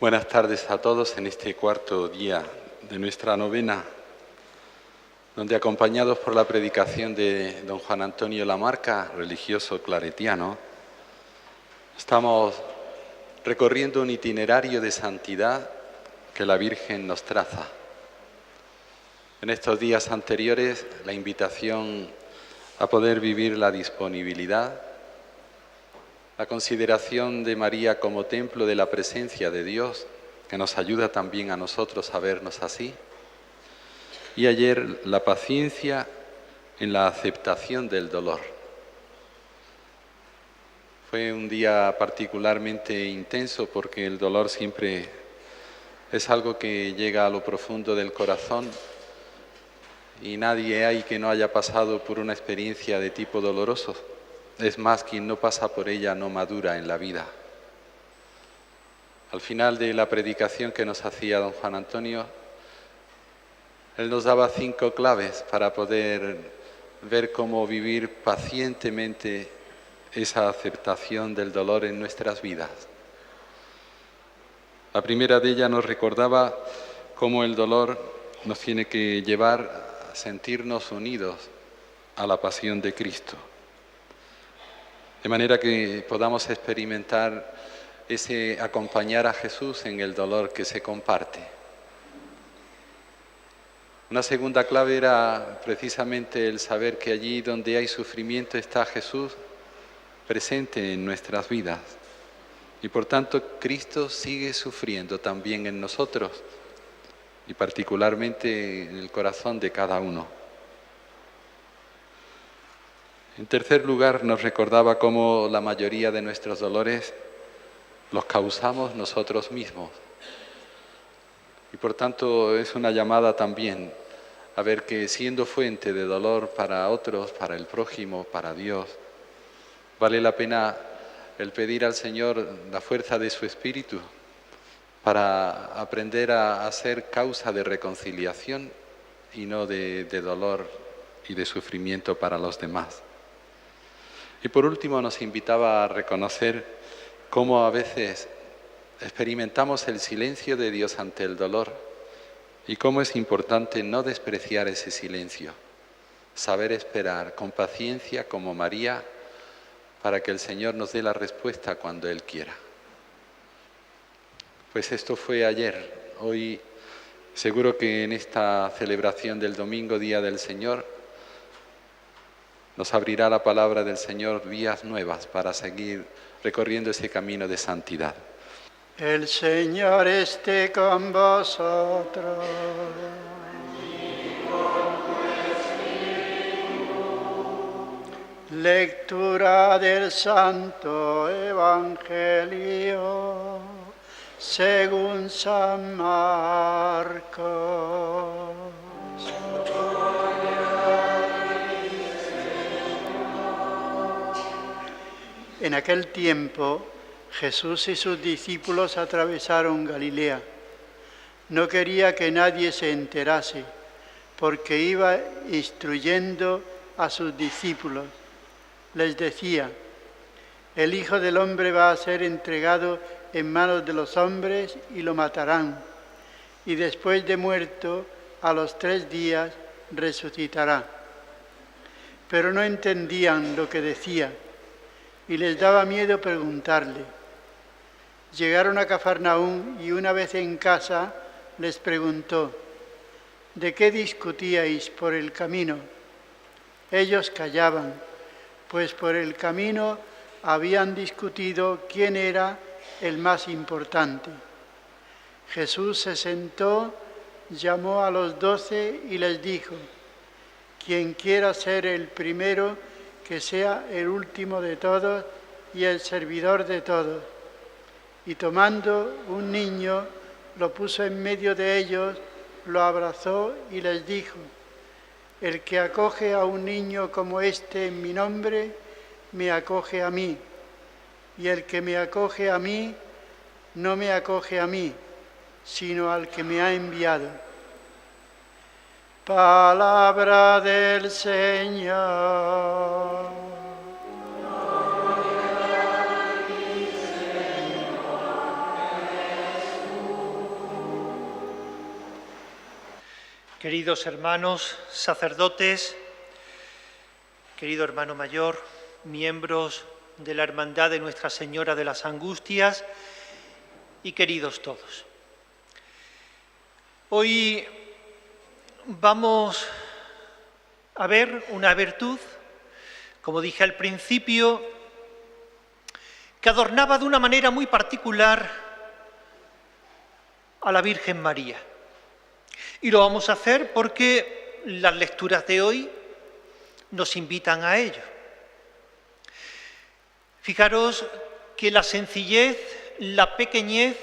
Buenas tardes a todos en este cuarto día de nuestra novena, donde acompañados por la predicación de don Juan Antonio Lamarca, religioso claretiano, estamos recorriendo un itinerario de santidad que la Virgen nos traza. En estos días anteriores, la invitación a poder vivir la disponibilidad, la consideración de María como templo de la presencia de Dios, que nos ayuda también a nosotros a vernos así. Y ayer la paciencia en la aceptación del dolor. Fue un día particularmente intenso porque el dolor siempre es algo que llega a lo profundo del corazón y nadie hay que no haya pasado por una experiencia de tipo doloroso. Es más, quien no pasa por ella no madura en la vida. Al final de la predicación que nos hacía don Juan Antonio, él nos daba 5 claves para poder ver cómo vivir pacientemente esa aceptación del dolor en nuestras vidas. La primera de ellas nos recordaba cómo el dolor nos tiene que llevar a sentirnos unidos a la pasión de Cristo, de manera que podamos experimentar ese acompañar a Jesús en el dolor que se comparte. Una segunda clave era precisamente el saber que allí donde hay sufrimiento está Jesús presente en nuestras vidas. Y por tanto Cristo sigue sufriendo también en nosotros y particularmente en el corazón de cada uno. En tercer lugar, nos recordaba cómo la mayoría de nuestros dolores los causamos nosotros mismos. Y por tanto es una llamada también a ver que siendo fuente de dolor para otros, para el prójimo, para Dios, vale la pena el pedir al Señor la fuerza de su Espíritu para aprender a ser causa de reconciliación y no de dolor y de sufrimiento para los demás. Y por último nos invitaba a reconocer cómo a veces experimentamos el silencio de Dios ante el dolor y cómo es importante no despreciar ese silencio, saber esperar con paciencia como María para que el Señor nos dé la respuesta cuando Él quiera. Pues esto fue ayer. Hoy seguro que en esta celebración del domingo, Día del Señor, nos abrirá la palabra del Señor vías nuevas para seguir recorriendo ese camino de santidad. El Señor esté con vosotros. Lectura del Santo Evangelio según San Marcos. En aquel tiempo, Jesús y sus discípulos atravesaron Galilea. No quería que nadie se enterase, porque iba instruyendo a sus discípulos. Les decía: el Hijo del Hombre va a ser entregado en manos de los hombres y lo matarán, y después de muerto, a los 3 días, resucitará. Pero no entendían lo que decía, y les daba miedo preguntarle. Llegaron a Cafarnaúm y una vez en casa les preguntó: ¿de qué discutíais por el camino? Ellos callaban, pues por el camino habían discutido quién era el más importante. Jesús se sentó, llamó a los 12 y les dijo: quien quiera ser el primero, que sea el último de todos y el servidor de todos. Y tomando un niño, lo puso en medio de ellos, lo abrazó y les dijo: el que acoge a un niño como este en mi nombre, me acoge a mí. Y el que me acoge a mí, no me acoge a mí, sino al que me ha enviado. Palabra del Señor. Queridos hermanos, sacerdotes, querido hermano mayor, miembros de la Hermandad de Nuestra Señora de las Angustias y queridos todos. Hoy vamos a ver una virtud, como dije al principio, que adornaba de una manera muy particular a la Virgen María. Y lo vamos a hacer porque las lecturas de hoy nos invitan a ello. Fijaros que la sencillez, la pequeñez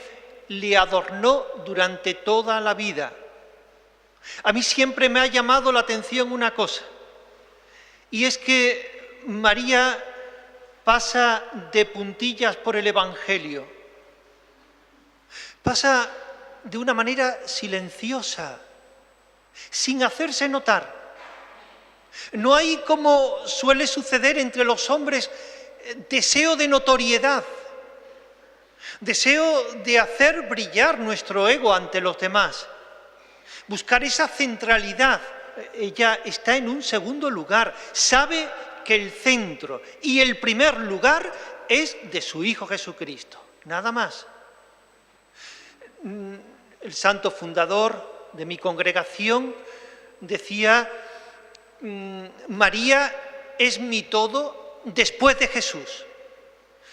le adornó durante toda la vida. A mí siempre me ha llamado la atención una cosa, y es que María pasa de puntillas por el Evangelio. Pasa de una manera silenciosa, sin hacerse notar. No hay, como suele suceder entre los hombres, deseo de notoriedad, deseo de hacer brillar nuestro ego ante los demás, buscar esa centralidad. Ella está en un segundo lugar, sabe que el centro y el primer lugar es de su Hijo Jesucristo, nada más. El santo fundador de mi congregación decía: María es mi todo después de Jesús.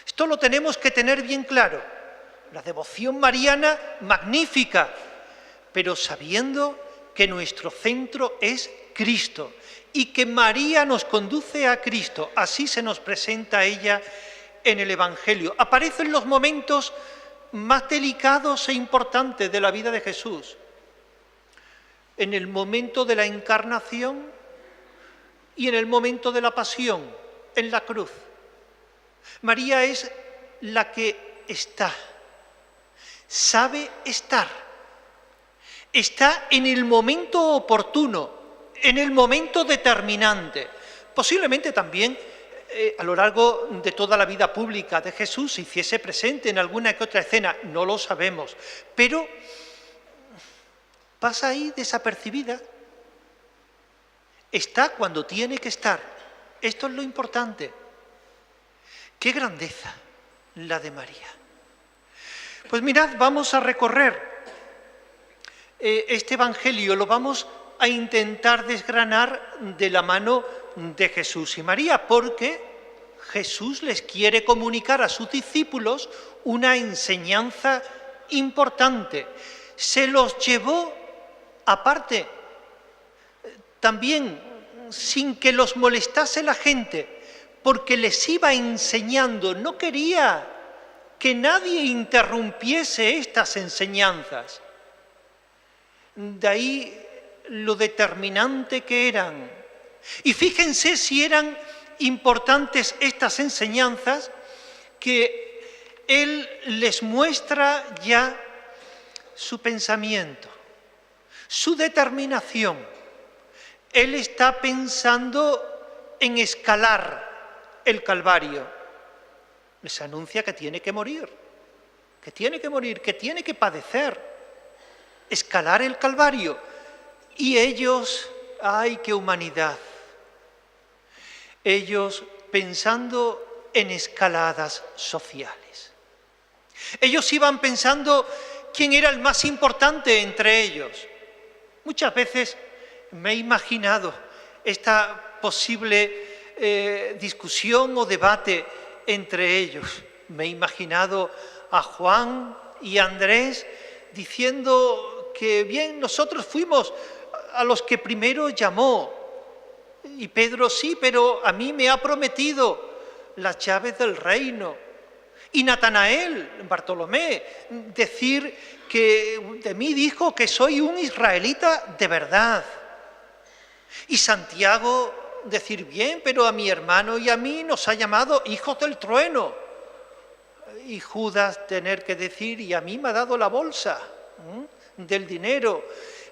Esto lo tenemos que tener bien claro. La devoción mariana, magnífica, pero sabiendo que nuestro centro es Cristo y que María nos conduce a Cristo. Así se nos presenta ella en el Evangelio. Aparece en los momentos más delicados e importantes de la vida de Jesús. En el momento de la encarnación y en el momento de la pasión, en la cruz. María es la que está, sabe estar. Está en el momento oportuno, en el momento determinante. Posiblemente también a lo largo de toda la vida pública de Jesús se hiciese presente en alguna que otra escena, no lo sabemos, pero pasa ahí desapercibida. Está cuando tiene que estar. Esto es lo importante. ¡Qué grandeza la de María! Pues mirad, vamos a recorrer este Evangelio, lo vamos a intentar desgranar de la mano de Jesús y María, porque Jesús les quiere comunicar a sus discípulos una enseñanza importante. Se los llevó aparte, también sin que los molestase la gente, porque les iba enseñando. No quería que nadie interrumpiese estas enseñanzas. De ahí lo determinante que eran. Y fíjense si eran importantes estas enseñanzas, que Él les muestra ya su pensamiento, su determinación. Él está pensando en escalar el Calvario. Les anuncia que tiene que morir, que tiene que morir, que tiene que padecer, escalar el Calvario. Y ellos, ¡ay, qué humanidad! Ellos pensando en escaladas sociales. Ellos iban pensando quién era el más importante entre ellos. Muchas veces me he imaginado esta posible discusión o debate entre ellos. Me he imaginado a Juan y Andrés diciendo que bien, nosotros fuimos a los que primero llamó, y Pedro sí, pero a mí me ha prometido las llaves del reino. Y Natanael, Bartolomé, decir que de mí dijo que soy un israelita de verdad. Y Santiago decir bien, pero a mi hermano y a mí nos ha llamado hijos del trueno. Y Judas tener que decir, y a mí me ha dado la bolsa del dinero.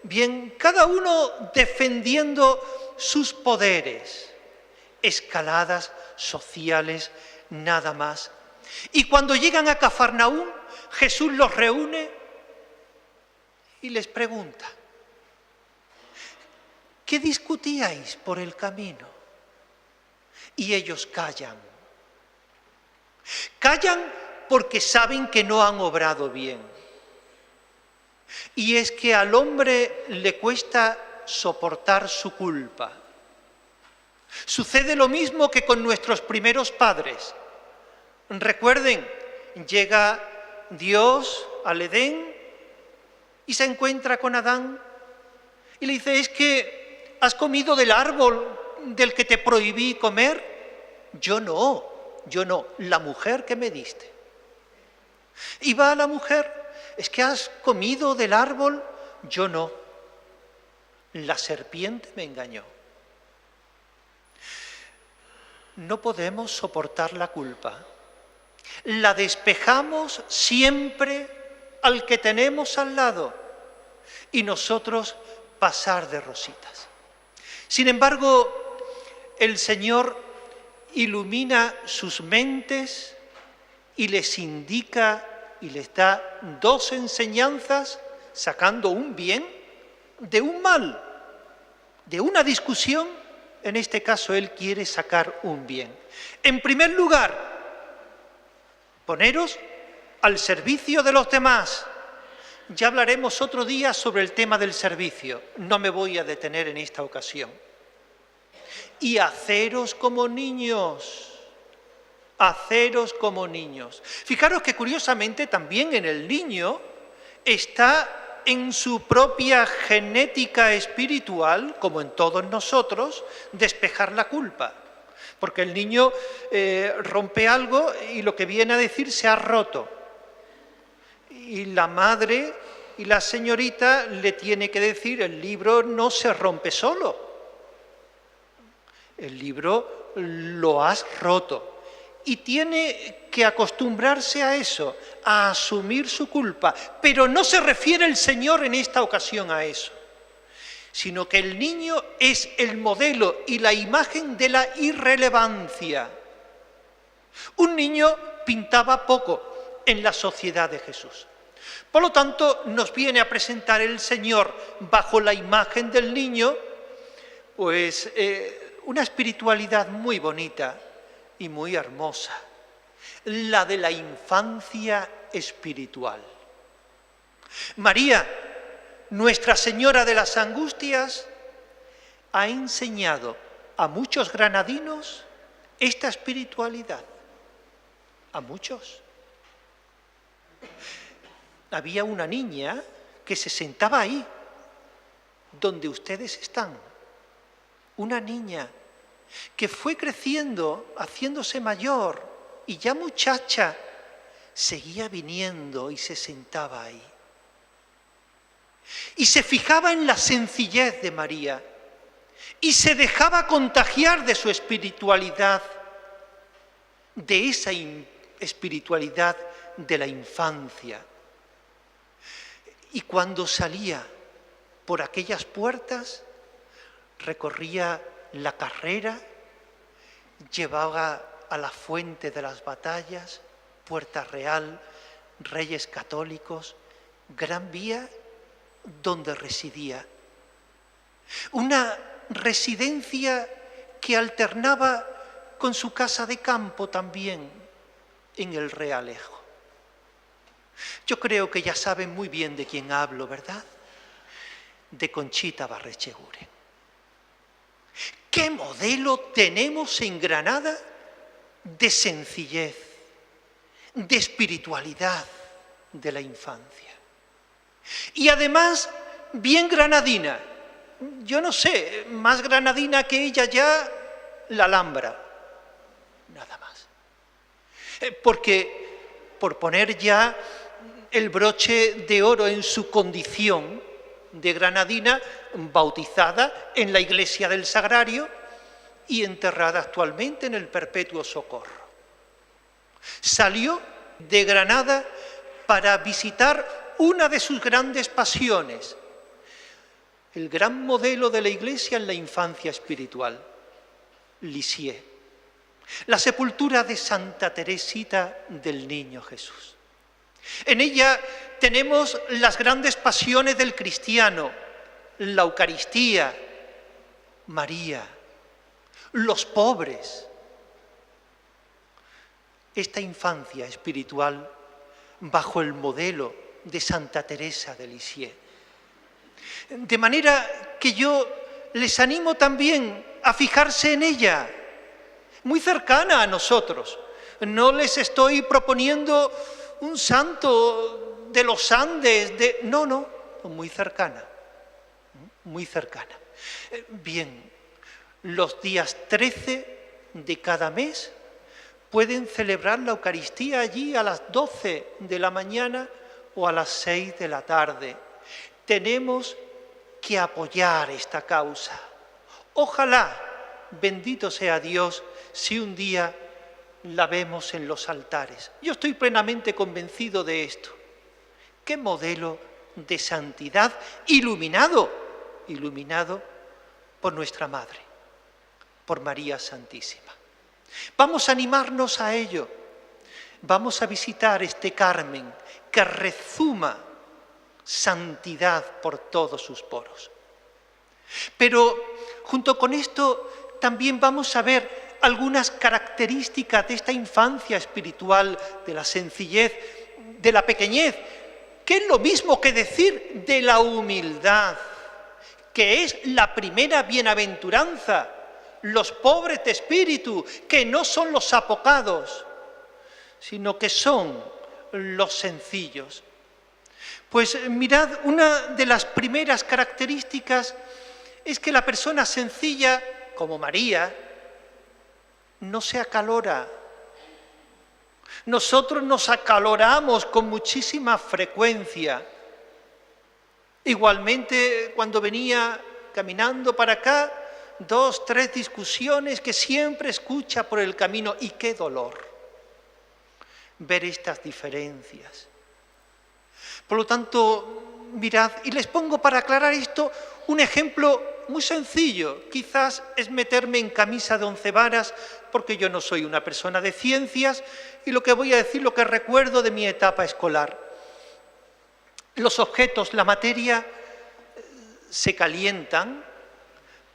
Bien, cada uno defendiendo sus poderes, escaladas sociales, nada más. Y cuando llegan a Cafarnaúm, Jesús los reúne y les pregunta: ¿qué discutíais por el camino? Y ellos callan. Callan porque saben que no han obrado bien. Y es que al hombre le cuesta soportar su culpa. Sucede lo mismo que con nuestros primeros padres. Recuerden, llega Dios al Edén y se encuentra con Adán y le dice, ¿es que has comido del árbol del que te prohibí comer? Yo no, la mujer que me diste. Y va a la mujer, ¿es que has comido del árbol? Yo no, la serpiente me engañó. No podemos soportar la culpa. La despejamos siempre al que tenemos al lado y nosotros pasar de rositas. Sin embargo, el Señor ilumina sus mentes y les indica y les da dos enseñanzas, sacando un bien de un mal, de una discusión. En este caso, Él quiere sacar un bien. En primer lugar, poneros al servicio de los demás. Ya hablaremos otro día sobre el tema del servicio. No me voy a detener en esta ocasión. Y haceros como niños. Haceros como niños. Fijaros que curiosamente también en el niño está en su propia genética espiritual, como en todos nosotros, despejar la culpa. Porque el niño rompe algo y lo que viene a decir se ha roto. Y la madre y la señorita le tiene que decir, el libro no se rompe solo. El libro lo has roto. Y tiene que acostumbrarse a eso, a asumir su culpa. Pero no se refiere el Señor en esta ocasión a eso, sino que el niño es el modelo y la imagen de la irrelevancia. Un niño pintaba poco en la sociedad de Jesús. Por lo tanto, nos viene a presentar el Señor, bajo la imagen del niño, pues una espiritualidad muy bonita y muy hermosa, la de la infancia espiritual. María, Nuestra Señora de las Angustias, ha enseñado a muchos granadinos esta espiritualidad. A muchos. Había una niña que se sentaba ahí, donde ustedes están. Una niña que fue creciendo, haciéndose mayor, y ya muchacha, seguía viniendo y se sentaba ahí. Y se fijaba en la sencillez de María, y se dejaba contagiar de su espiritualidad, de esa espiritualidad de la infancia. Y cuando salía por aquellas puertas, recorría la carrera, llevaba a la fuente de las batallas, Puerta Real, Reyes Católicos, Gran Vía, donde residía. Una residencia que alternaba con su casa de campo también en el Realejo. Yo creo que ya saben muy bien de quién hablo, ¿verdad? De Conchita Barrecheguren. ¿Qué modelo tenemos en Granada de sencillez, de espiritualidad de la infancia? Y además, bien granadina. Yo no sé, más granadina que ella ya, la Alhambra. Nada más. Porque, por poner ya el broche de oro en su condición de granadina, bautizada en la iglesia del Sagrario y enterrada actualmente en el Perpetuo Socorro. Salió de Granada para visitar una de sus grandes pasiones, el gran modelo de la Iglesia en la infancia espiritual, Lisieux, la sepultura de Santa Teresita del Niño Jesús. En ella tenemos las grandes pasiones del cristiano, la Eucaristía, María, los pobres. Esta infancia espiritual bajo el modelo de Santa Teresa de Lisieux. De manera que yo les animo también a fijarse en ella, muy cercana a nosotros. No les estoy proponiendo un santo de los Andes, no, muy cercana, muy cercana. Bien, los días 13 de cada mes pueden celebrar la Eucaristía allí a las 12 de la mañana o a las 6 de la tarde. Tenemos que apoyar esta causa. Ojalá, bendito sea Dios, si un día la vemos en los altares. Yo estoy plenamente convencido de esto. ¿Qué modelo de santidad iluminado por nuestra Madre, por María Santísima? Vamos a animarnos a ello. Vamos a visitar este Carmen que rezuma santidad por todos sus poros. Pero junto con esto también vamos a ver algunas características de esta infancia espiritual, de la sencillez, de la pequeñez, que es lo mismo que decir de la humildad, que es la primera bienaventuranza, los pobres de espíritu, que no son los apocados, sino que son los sencillos. Pues mirad, una de las primeras características es que la persona sencilla, como María, no se acalora. Nosotros nos acaloramos con muchísima frecuencia. Igualmente, cuando venía caminando para acá, 2, 3 discusiones que siempre escucha por el camino. Y qué dolor ver estas diferencias. Por lo tanto, mirad, y les pongo para aclarar esto un ejemplo muy sencillo. Quizás es meterme en camisa de 11 varas, porque yo no soy una persona de ciencias, y lo que voy a decir, lo que recuerdo de mi etapa escolar. Los objetos, la materia, se calientan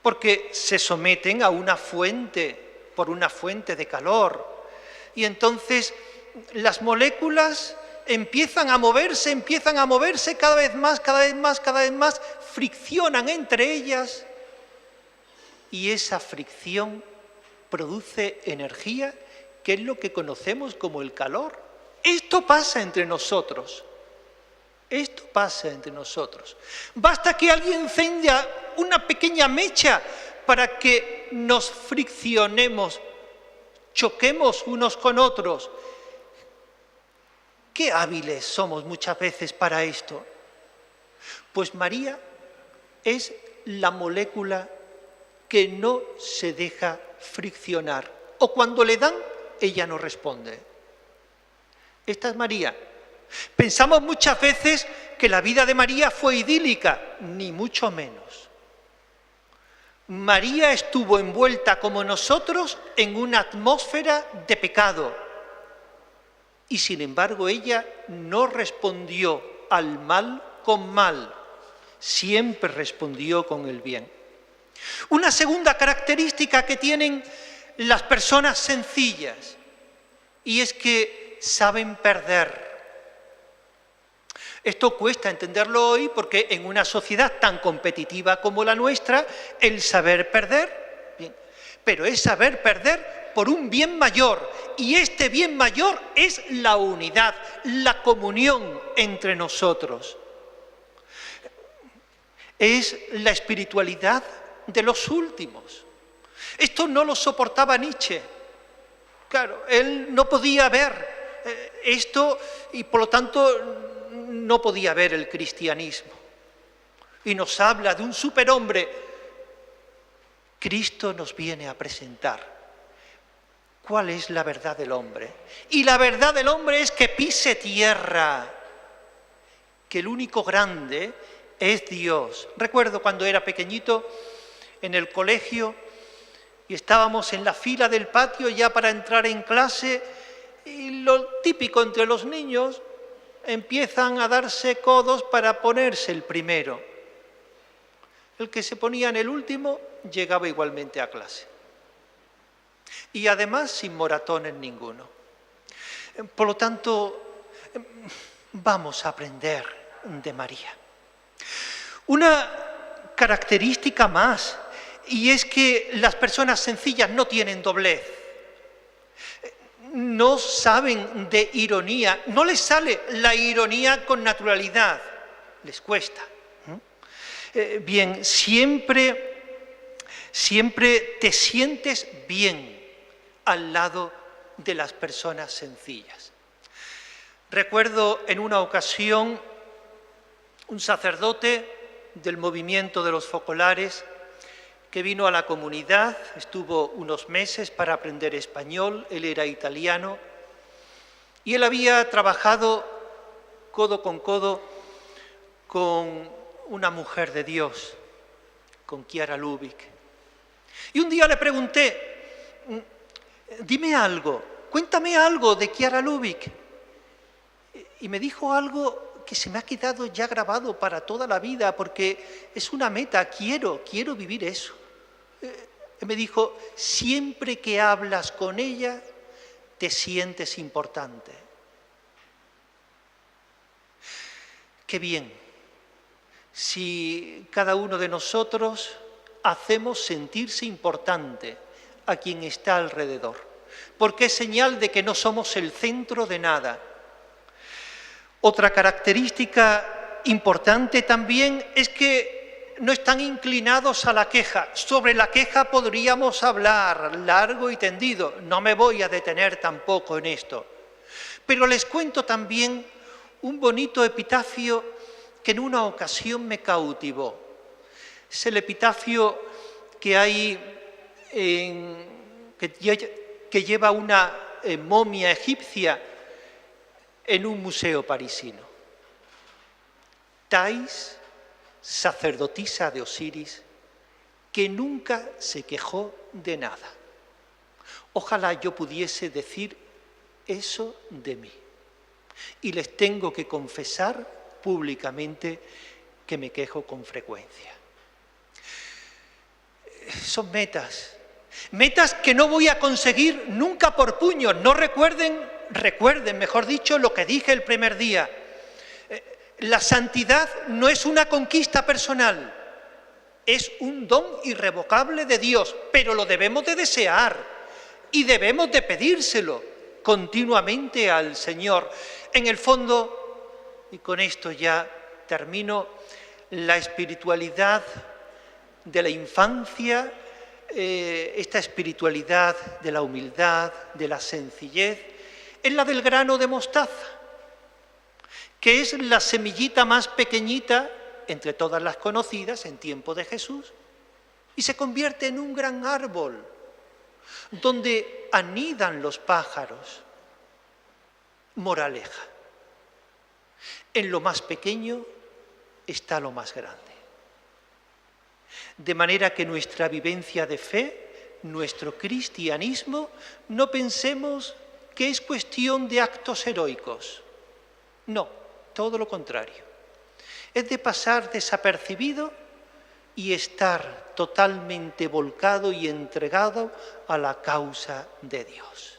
porque se someten a una fuente, por una fuente de calor. Y entonces las moléculas empiezan a moverse cada vez más, friccionan entre ellas y esa fricción produce energía, que es lo que conocemos como el calor. Esto pasa entre nosotros. Basta que alguien encienda una pequeña mecha para que nos friccionemos, choquemos unos con otros. Qué hábiles somos muchas veces para esto. Pues María es la molécula que no se deja friccionar. O cuando le dan, ella no responde. Esta es María. Pensamos muchas veces que la vida de María fue idílica, ni mucho menos. María estuvo envuelta como nosotros en una atmósfera de pecado. Y sin embargo ella no respondió al mal con mal, siempre respondió con el bien. Una segunda característica que tienen las personas sencillas, y es que saben perder. Esto cuesta entenderlo hoy porque en una sociedad tan competitiva como la nuestra, el saber perder, bien, pero es saber perder por un bien mayor, y este bien mayor es la unidad, la comunión entre nosotros. Es la espiritualidad de los últimos. Esto no lo soportaba Nietzsche. Claro, él no podía ver esto y por lo tanto no podía ver el cristianismo. Y nos habla de un superhombre. Cristo nos viene a presentar cuál es la verdad del hombre. Y la verdad del hombre es que pise tierra, que el único grande es Dios. Recuerdo cuando era pequeñito en el colegio y estábamos en la fila del patio ya para entrar en clase y lo típico entre los niños, empiezan a darse codos para ponerse el primero. El que se ponía en el último llegaba igualmente a clase. Y además sin moratones ninguno. Por lo tanto, vamos a aprender de María. Una característica más, y es que las personas sencillas no tienen doblez, no saben de ironía, no les sale la ironía con naturalidad, les cuesta. Bien, siempre te sientes bien al lado de las personas sencillas. Recuerdo en una ocasión un sacerdote del movimiento de los focolares que vino a la comunidad, estuvo unos meses para aprender español, él era italiano, y él había trabajado codo con una mujer de Dios, con Chiara Lubich. Y un día le pregunté, dime algo, cuéntame algo de Chiara Lubich. Y me dijo algo que se me ha quedado ya grabado para toda la vida, porque es una meta, quiero vivir eso. Me dijo, siempre que hablas con ella, te sientes importante. Qué bien, si cada uno de nosotros hacemos sentirse importante a quien está alrededor, porque es señal de que no somos el centro de nada. Otra característica importante también es que no están inclinados a la queja. Sobre la queja podríamos hablar largo y tendido, no me voy a detener tampoco en esto. Pero les cuento también un bonito epitafio que en una ocasión me cautivó. Es el epitafio que hay, que lleva una momia egipcia en un museo parisino. Thais, sacerdotisa de Osiris, que nunca se quejó de nada. Ojalá yo pudiese decir eso de mí. Y les tengo que confesar públicamente que me quejo con frecuencia. Son metas que no voy a conseguir nunca por puños. No recuerden, mejor dicho, lo que dije el primer día. La santidad no es una conquista personal, es un don irrevocable de Dios, pero lo debemos de desear y debemos de pedírselo continuamente al Señor. En el fondo, y con esto ya termino, la espiritualidad de la infancia, esta espiritualidad de la humildad, de la sencillez, es la del grano de mostaza, que es la semillita más pequeñita entre todas las conocidas en tiempo de Jesús, y se convierte en un gran árbol donde anidan los pájaros. Moraleja: en lo más pequeño está lo más grande. De manera que nuestra vivencia de fe, nuestro cristianismo, no pensemos que es cuestión de actos heroicos. No, todo lo contrario. Es de pasar desapercibido y estar totalmente volcado y entregado a la causa de Dios.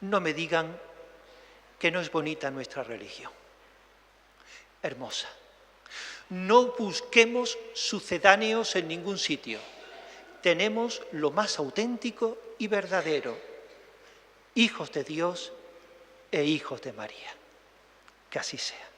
No me digan que no es bonita nuestra religión. Hermosa. No busquemos sucedáneos en ningún sitio. Tenemos lo más auténtico y verdadero. Hijos de Dios e hijos de María. Que así sea.